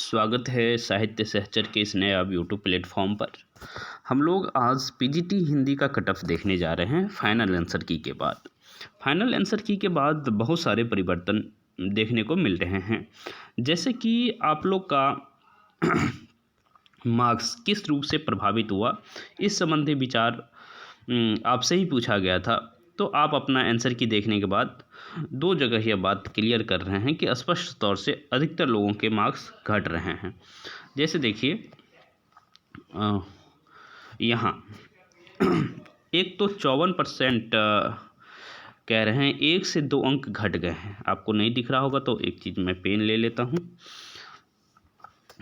स्वागत है साहित्य सहचर के इस नए अब यूट्यूब प्लेटफॉर्म पर। हम लोग आज पीजीटी हिंदी का कट ऑफ देखने जा रहे हैं फाइनल आंसर की के बाद। फाइनल आंसर की के बाद बहुत सारे परिवर्तन देखने को मिल रहे हैं, जैसे कि आप लोग का मार्क्स किस रूप से प्रभावित हुआ, इस संबंधी विचार आपसे ही पूछा गया था। तो आप अपना आंसर की देखने के बाद दो जगह यह बात क्लियर कर रहे हैं कि स्पष्ट तौर से अधिकतर लोगों के मार्क्स घट रहे हैं। जैसे देखिए यहाँ एक तो 54% कह रहे हैं 1 से 2 अंक घट गए हैं। आपको नहीं दिख रहा होगा तो एक चीज़ मैं पेन ले लेता हूँ।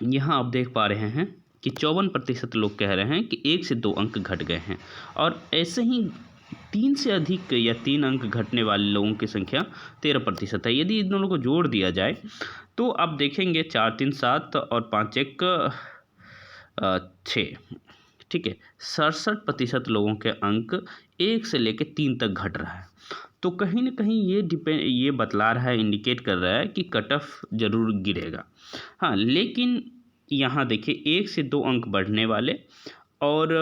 यहाँ आप देख पा रहे हैं कि 54% लोग कह रहे हैं कि 1 से 2 अंक घट गए हैं, और ऐसे ही 3 से अधिक या 3 अंक घटने वाले लोगों की संख्या 13% है। यदि इन दोनों को जोड़ दिया जाए तो आप देखेंगे 4 3 7 और 5 1 6, ठीक है, 67% लोगों के अंक 1 से लेकर 3 तक घट रहा है। तो कहीं ना कहीं ये बतला रहा है, इंडिकेट कर रहा है कि कट ऑफ जरूर गिरेगा। हाँ, लेकिन यहाँ देखिए 1 से 2 अंक बढ़ने वाले और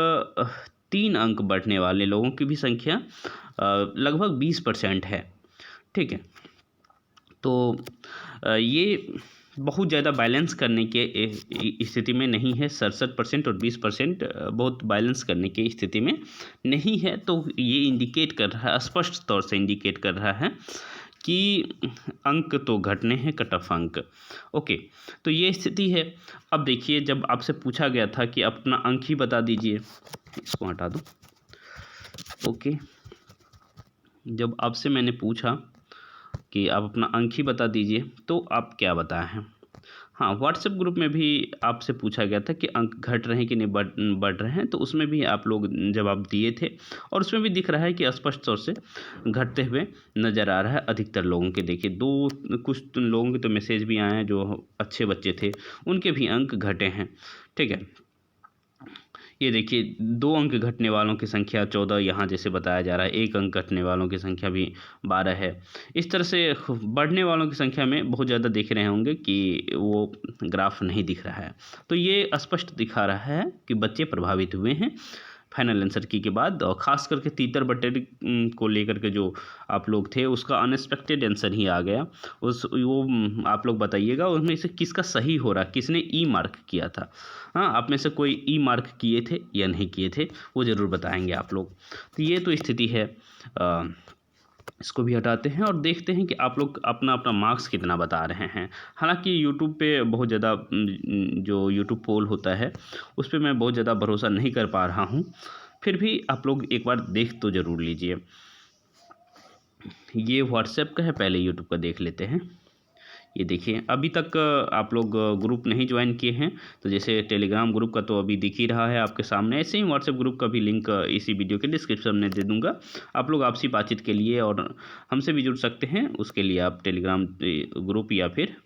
3 अंक बढ़ने वाले लोगों की भी संख्या लगभग 20% है, ठीक है। तो ये बहुत ज़्यादा बैलेंस करने के स्थिति में नहीं है। 67% और 20% बहुत बैलेंस करने की स्थिति में नहीं है। तो ये इंडिकेट कर रहा है, स्पष्ट तौर से इंडिकेट कर रहा है कि अंक तो घटने हैं, कट ऑफ अंक। ओके, तो ये स्थिति है। अब देखिए, जब आपसे पूछा गया था कि अपना अंक ही बता दीजिए, इसको हटा दो। ओके, जब आपसे मैंने पूछा कि आप अपना अंक ही बता दीजिए तो आप क्या बताए हैं। हाँ, व्हाट्सएप ग्रुप में भी आपसे पूछा गया था कि अंक घट रहे हैं कि नहीं बढ़ रहे हैं, तो उसमें भी आप लोग जवाब दिए थे, और उसमें भी दिख रहा है कि स्पष्ट तौर से घटते हुए नज़र आ रहा है अधिकतर लोगों के। देखिए, कुछ लोगों के तो मैसेज भी आए हैं जो अच्छे बच्चे थे, उनके भी अंक घटे हैं, ठीक है। ये देखिए, 2 अंक घटने वालों की संख्या 14 यहाँ जैसे बताया जा रहा है, 1 अंक घटने वालों की संख्या भी 12 है। इस तरह से बढ़ने वालों की संख्या में बहुत ज़्यादा दिख रहे होंगे कि वो ग्राफ नहीं दिख रहा है। तो ये स्पष्ट दिखा रहा है कि बच्चे प्रभावित हुए हैं फाइनल आंसर की के बाद, और ख़ास करके तीतर बटेरी को लेकर के जो आप लोग थे, उसका अनएक्सपेक्टेड आंसर ही आ गया। वो आप लोग बताइएगा उसमें से किसका सही हो रहा, किसने ई मार्क किया था। हाँ, आप में से कोई ई मार्क किए थे या नहीं किए थे, वो ज़रूर बताएंगे आप लोग। तो ये तो स्थिति है। इसको भी हटाते हैं और देखते हैं कि आप लोग अपना अपना मार्क्स कितना बता रहे हैं। हालांकि यूट्यूब पे बहुत ज़्यादा जो यूट्यूब पोल होता है उस पर मैं बहुत ज़्यादा भरोसा नहीं कर पा रहा हूँ, फिर भी आप लोग एक बार देख तो ज़रूर लीजिए। ये व्हाट्सएप का है, पहले यूट्यूब का देख लेते हैं। ये देखिए, अभी तक आप लोग ग्रुप नहीं ज्वाइन किए हैं, तो जैसे टेलीग्राम ग्रुप का तो अभी दिख ही रहा है आपके सामने, ऐसे ही व्हाट्सएप ग्रुप का भी लिंक इसी वीडियो के डिस्क्रिप्शन में दे दूंगा। आप लोग आपसी बातचीत के लिए और हमसे भी जुड़ सकते हैं, उसके लिए आप टेलीग्राम ग्रुप या फिर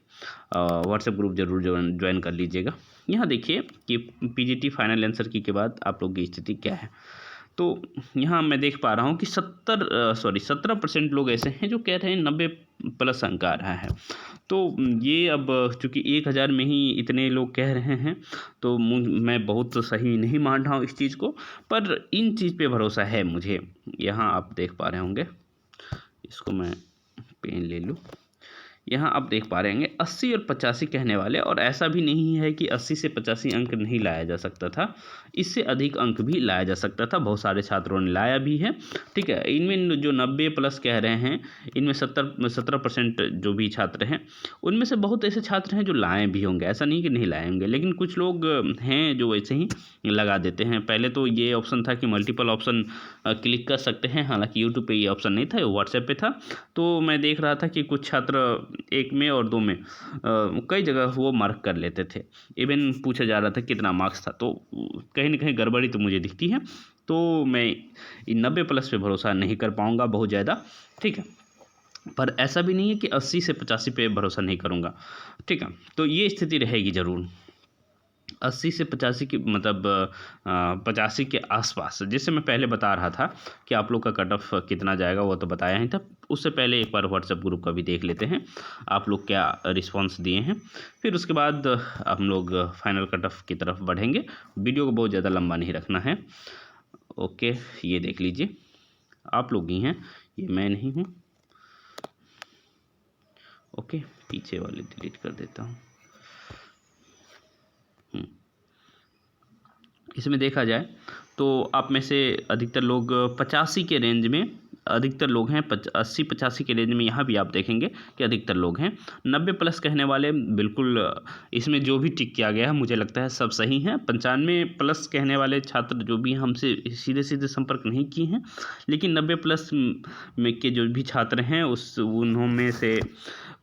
व्हाट्सएप ग्रुप ज़रूर ज्वाइन कर लीजिएगा। यहाँ देखिए कि पीजीटी फाइनल आंसर की के बाद आप लोग की स्थिति क्या है। तो यहाँ मैं देख पा रहा हूँ कि 17% लोग ऐसे हैं जो कह रहे हैं 90+ अंक आ रहा है। तो ये अब चूँकि 1000 में ही इतने लोग कह रहे हैं, तो मैं बहुत सही नहीं मान रहा हूँ इस चीज़ को, पर इन चीज़ पे भरोसा है मुझे। यहाँ आप देख पा रहे होंगे, इसको मैं पेन ले लूँ। यहाँ आप देख पा रहे हैं 80 और 85 कहने वाले, और ऐसा भी नहीं है कि 80 से 85 अंक नहीं लाया जा सकता था, इससे अधिक अंक भी लाया जा सकता था। बहुत सारे छात्रों ने लाया भी है, ठीक है। इनमें जो 90+ कह रहे हैं, इनमें 17% जो भी छात्र हैं, उनमें से बहुत ऐसे छात्र हैं जो लाए भी होंगे, ऐसा नहीं कि नहीं लाए होंगे, लेकिन कुछ लोग हैं जो ऐसे ही लगा देते हैं। पहले तो ये ऑप्शन था कि मल्टीपल ऑप्शन क्लिक कर सकते हैं, हालांकि यूट्यूब पे ये ऑप्शन नहीं था, ये व्हाट्सएप पे था। तो मैं देख रहा था कि कुछ छात्र 1 में और 2 में कई जगह वो मार्क कर लेते थे। इवन पूछा जा रहा था कितना मार्क्स था, तो कहीं ना कहीं गड़बड़ी तो मुझे दिखती है। तो मैं 90+ पे भरोसा नहीं कर पाऊँगा बहुत ज़्यादा, ठीक है। पर ऐसा भी नहीं है कि 80 से 85 पे भरोसा नहीं करूँगा, ठीक है। तो ये स्थिति रहेगी ज़रूर। 80 से 85 की मतलब 85 के आसपास, जैसे मैं पहले बता रहा था कि आप लोग का कट ऑफ कितना जाएगा वो तो बताया ही था। उससे पहले एक बार व्हाट्सएप ग्रुप का भी देख लेते हैं आप लोग क्या रिस्पांस दिए हैं, फिर उसके बाद हम लोग फाइनल कट ऑफ की तरफ बढ़ेंगे। वीडियो को बहुत ज़्यादा लंबा नहीं रखना है। ओके, ये देख लीजिए, आप लोग ही हैं, ये मैं नहीं हूँ। ओके, पीछे वाले डिलीट कर देता हूँ। इसमें देखा जाए तो आप में से अधिकतर लोग 85 के रेंज में अधिकतर लोग हैं। 80-85 के रेंज में यहाँ भी आप देखेंगे कि अधिकतर लोग हैं। 90 प्लस कहने वाले बिल्कुल इसमें जो भी टिक किया गया है मुझे लगता है सब सही हैं। 95 प्लस कहने वाले छात्र जो भी हमसे सीधे सीधे संपर्क नहीं किए हैं, लेकिन 90 प्लस में के जो भी छात्र हैं उन्होंने से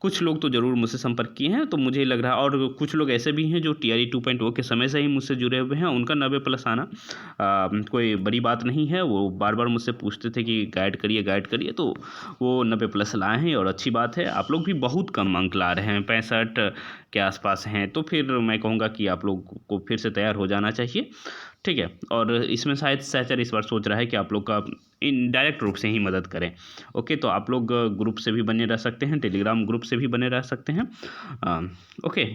कुछ लोग तो ज़रूर मुझसे संपर्क किए हैं, तो मुझे लग रहा है। और कुछ लोग ऐसे भी हैं जो TRE 2.0 के समय से ही मुझसे जुड़े हुए हैं। उनका 90 प्लस आना कोई बड़ी बात नहीं है। वो बार बार मुझसे पूछते थे कि गाइड करिए, तो वो 90 प्लस लाए हैं और अच्छी बात है। आप लोग भी बहुत कम अंक ला रहे हैं, 65 के आसपास हैं, तो फिर मैं कहूँगा कि आप लोग को फिर से तैयार हो जाना चाहिए, ठीक है। और इसमें शायद सहचर इस बार सोच रहा है कि आप लोग का इनडायरेक्ट रूप से ही मदद करें। ओके, तो आप लोग ग्रुप से भी बने रह सकते हैं, टेलीग्राम ग्रुप से भी बने रह सकते हैं। ओके,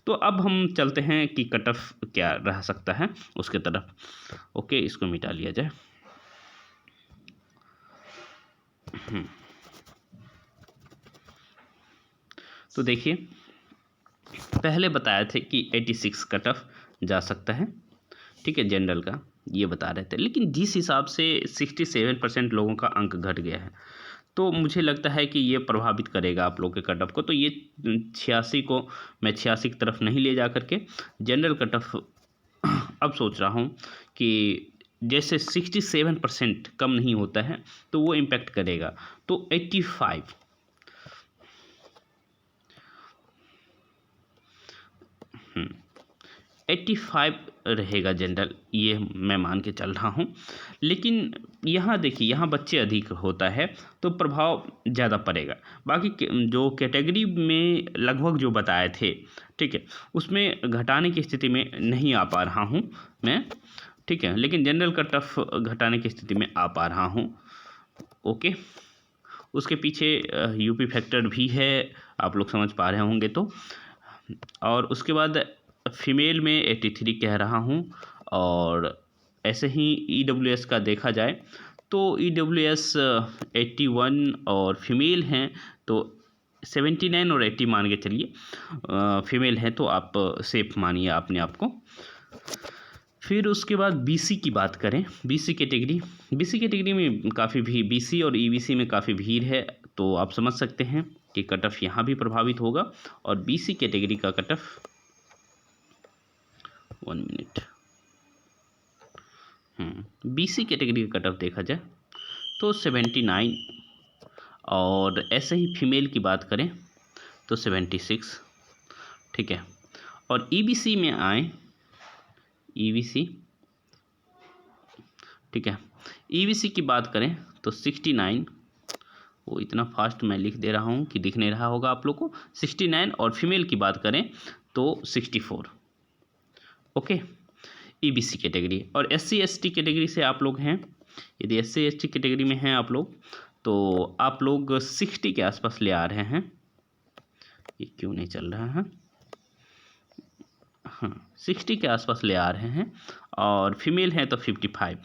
तो अब हम चलते हैं कि कट ऑफ क्या रह सकता है उसके तरफ। ओके, इसको मिटा लिया जाए। तो देखिए, पहले बताए थे कि 86 कट ऑफ जा सकता है, ठीक है, जनरल का ये बता रहे थे। लेकिन जिस हिसाब से 67% लोगों का अंक घट गया है, तो मुझे लगता है कि ये प्रभावित करेगा आप लोग के कट ऑफ को। तो ये 86 को मैं 86 की तरफ नहीं ले जा करके जनरल कट ऑफ अब सोच रहा हूँ कि जैसे 67% कम नहीं होता है तो वो इम्पैक्ट करेगा। तो 85 85 रहेगा जनरल, ये मैं मान के चल रहा हूँ। लेकिन यहाँ देखिए, यहाँ बच्चे अधिक होता है तो प्रभाव ज़्यादा पड़ेगा। बाकी जो कैटेगरी में लगभग जो बताए थे, ठीक है, उसमें घटाने की स्थिति में नहीं आ पा रहा हूँ मैं, ठीक है, लेकिन जनरल कट ऑफ घटाने की स्थिति में आ पा रहा हूँ। ओके, उसके पीछे यूपी फैक्टर भी है, आप लोग समझ पा रहे होंगे। तो और उसके बाद फीमेल में 83 कह रहा हूँ। और ऐसे ही EWS का देखा जाए तो EWS 81 और फीमेल हैं तो 79 और 80 मान के चलिए। फीमेल है तो आप सेफ मानिए अपने आप को। फिर उसके बाद BC की बात करें, BC कैटेगरी में काफ़ी भी BC और EBC में काफ़ी भीड़ है, तो आप समझ सकते हैं कि कट ऑफ यहाँ भी प्रभावित होगा। और BC कैटेगरी का cut off 1 minute, BC category का कट ऑफ देखा जाए तो 79। और ऐसे ही फीमेल की बात करें तो 76, ठीक है। और EBC में आए, EBC, ठीक है, EBC की बात करें तो 69। वो इतना फास्ट मैं लिख दे रहा हूँ कि दिख नहीं रहा होगा आप लोग को। 69 और फीमेल की बात करें तो 64। Okay, EBC category. और SC ST कैटेगरी से आप लोग हैं, यदि SC ST कैटेगरी में हैं आप लोग, तो आप लोग 60 के आसपास ले आ रहे हैं। ये क्यों नहीं चल रहा है? हाँ, 60 के आसपास ले आ रहे हैं। और फीमेल हैं तो 55।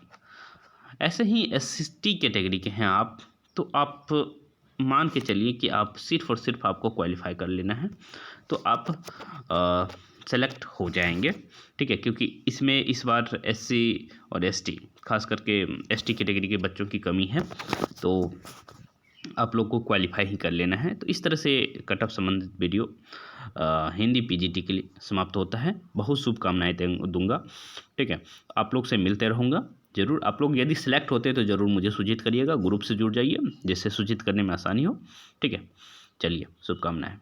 ऐसे ही ST कैटेगरी के हैं आप, तो आप मान के चलिए कि आप सिर्फ और सिर्फ आपको क्वालिफाई कर लेना है तो आप सेलेक्ट हो जाएंगे, ठीक है। क्योंकि इसमें इस बार SC और ST, खास करके ST कैटेगरी के बच्चों की कमी है, तो आप लोग को क्वालिफाई ही कर लेना है। तो इस तरह से कट ऑफ संबंधित वीडियो हिंदी PGT के लिए समाप्त होता है। बहुत शुभकामनाएं दूंगा, ठीक है। आप लोग से मिलते रहूँगा ज़रूर। आप लोग यदि सिलेक्ट होते हैं तो ज़रूर मुझे सूचित करिएगा, ग्रुप से जुड़ जाइए जिससे सूचित करने में आसानी हो, ठीक है। चलिए, शुभकामनाएं।